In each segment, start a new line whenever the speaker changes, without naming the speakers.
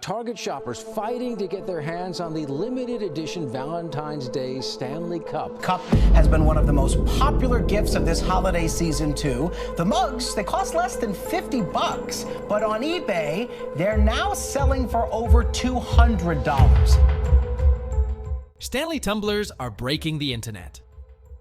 Target shoppers fighting to get their hands on the limited edition Valentine's Day Stanley Cup.
Cup has been one of the most popular gifts of this holiday season too. The mugs, they cost less than $50, but on eBay, they're now selling for over $200.
Stanley tumblers are breaking the internet.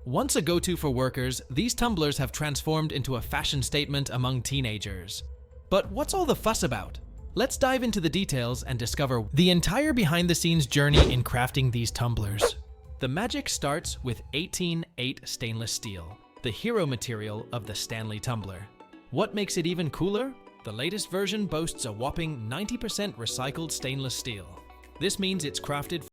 Once a go-to for workers, these tumblers have transformed into a fashion statement among teenagers. But what's all the fuss about? Let's dive into the details and discover the entire behind-the-scenes journey in crafting these tumblers. The magic starts with 18-8 stainless steel, the hero material of the Stanley tumbler. What makes it even cooler? The latest version boasts a whopping 90% recycled stainless steel. This means it's crafted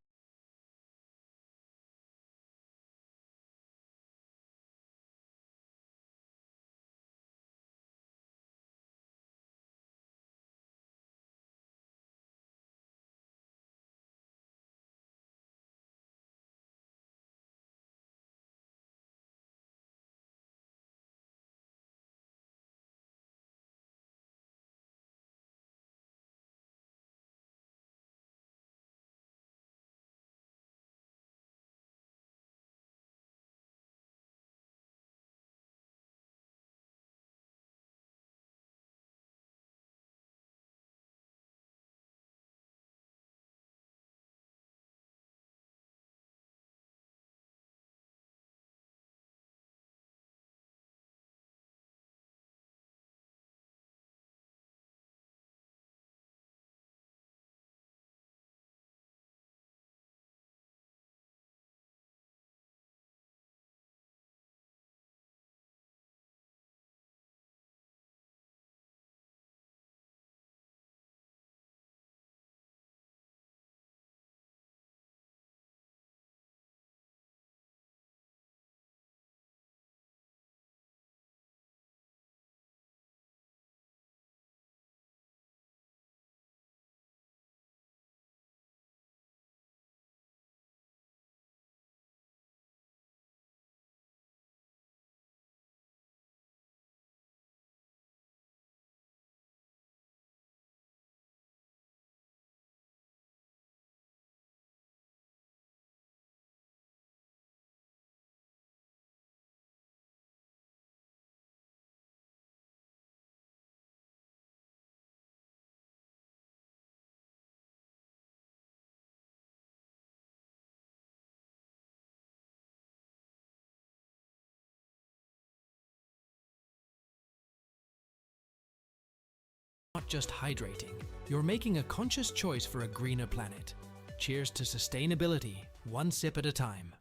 not just hydrating. You're making a conscious choice for a greener planet. Cheers to sustainability, one sip at a time.